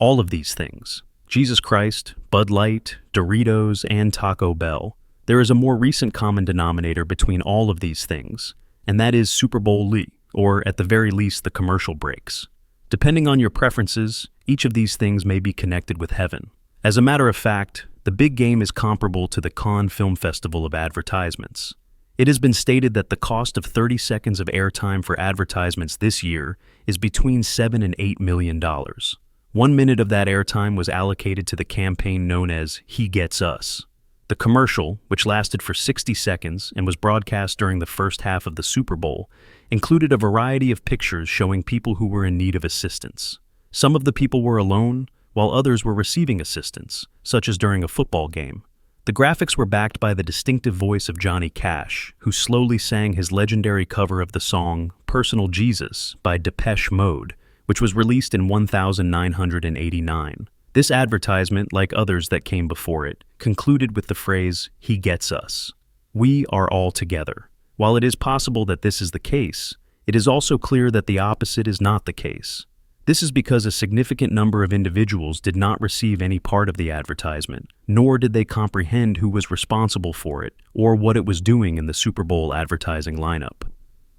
All of these things. Jesus Christ, Bud Light, Doritos, and Taco Bell. There is a more recent common denominator between all of these things, and that is Super Bowl LII, or at the very least the commercial breaks. Depending on your preferences, each of these things may be connected with heaven. As a matter of fact, the big game is comparable to the Cannes Film Festival of advertisements. It has been stated that the cost of 30 seconds of airtime for advertisements this year is between $7 and $8 million. 1 minute of that airtime was allocated to the campaign known as He Gets Us. The commercial, which lasted for 60 seconds and was broadcast during the first half of the Super Bowl, included a variety of pictures showing people who were in need of assistance. Some of the people were alone, while others were receiving assistance, such as during a football game. The graphics were backed by the distinctive voice of Johnny Cash, who slowly sang his legendary cover of the song Personal Jesus by Depeche Mode, which was released in 1989. This advertisement, like others that came before it, concluded with the phrase, "He gets us." We are all together. While it is possible that this is the case, it is also clear that the opposite is not the case. This is because a significant number of individuals did not receive any part of the advertisement, nor did they comprehend who was responsible for it or what it was doing in the Super Bowl advertising lineup.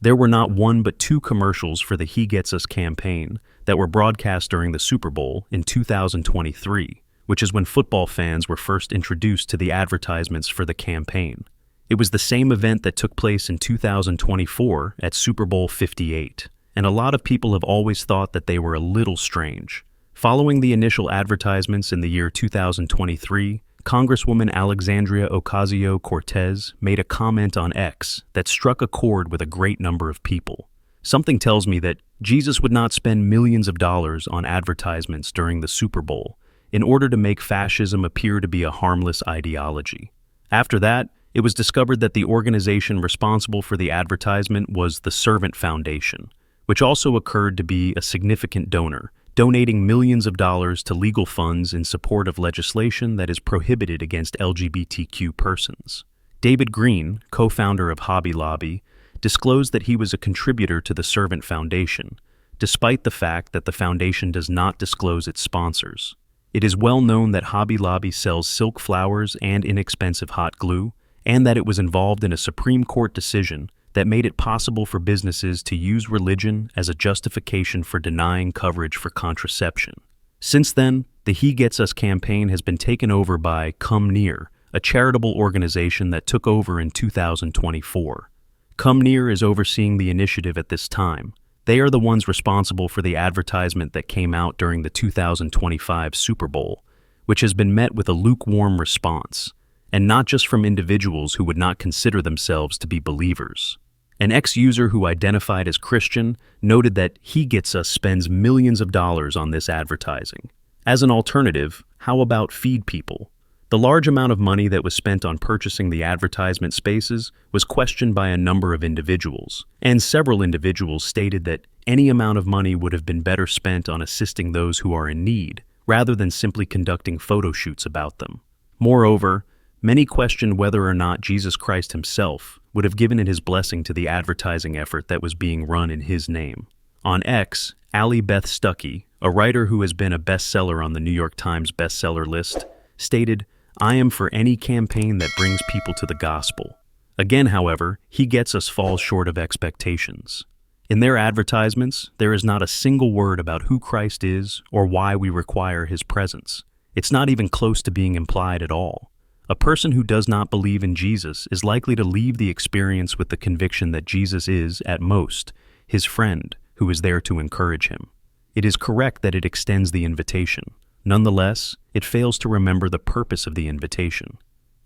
There were not one but two commercials for the He Gets Us campaign that were broadcast during the Super Bowl in 2023, which is when football fans were first introduced to the advertisements for the campaign. It was the same event that took place in 2024 at Super Bowl 58, and a lot of people have always thought that they were a little strange. Following the initial advertisements in the year 2023, Congresswoman Alexandria Ocasio-Cortez made a comment on X that struck a chord with a great number of people. Something tells me that Jesus would not spend millions of dollars on advertisements during the Super Bowl in order to make fascism appear to be a harmless ideology. After that, it was discovered that the organization responsible for the advertisement was the Servant Foundation, which also occurred to be a significant donor, donating millions of dollars to legal funds in support of legislation that is prohibited against LGBTQ persons. David Green, co-founder of Hobby Lobby, disclosed that he was a contributor to the Servant Foundation, despite the fact that the foundation does not disclose its sponsors. It is well known that Hobby Lobby sells silk flowers and inexpensive hot glue, and that it was involved in a Supreme Court decision that made it possible for businesses to use religion as a justification for denying coverage for contraception. Since then, the He Gets Us campaign has been taken over by Come Near, a charitable organization that took over in 2024. Come Near is overseeing the initiative at this time. They are the ones responsible for the advertisement that came out during the 2025 Super Bowl, which has been met with a lukewarm response, and not just from individuals who would not consider themselves to be believers. An ex-user who identified as Christian noted that He Gets Us spends millions of dollars on this advertising. As an alternative, how about Feed People? The large amount of money that was spent on purchasing the advertisement spaces was questioned by a number of individuals, and several individuals stated that any amount of money would have been better spent on assisting those who are in need, rather than simply conducting photo shoots about them. Moreover, many questioned whether or not Jesus Christ himself would have given his blessing to the advertising effort that was being run in his name. On X, Allie Beth Stuckey, a writer who has been a bestseller on the New York Times bestseller list, stated, "I am for any campaign that brings people to the gospel." Again, however, He Gets Us falls short of expectations. In their advertisements, there is not a single word about who Christ is or why we require his presence. It's not even close to being implied at all. A person who does not believe in Jesus is likely to leave the experience with the conviction that Jesus is, at most, his friend who is there to encourage him. It is correct that it extends the invitation. Nonetheless, it fails to remember the purpose of the invitation.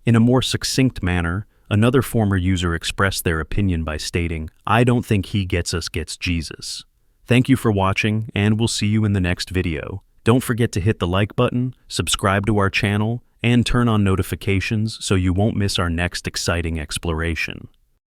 In a more succinct manner, another former user expressed their opinion by stating, "I don't think He Gets Us gets Jesus." Thank you for watching, and we'll see you in the next video. Don't forget to hit the like button, subscribe to our channel, and turn on notifications so you won't miss our next exciting exploration.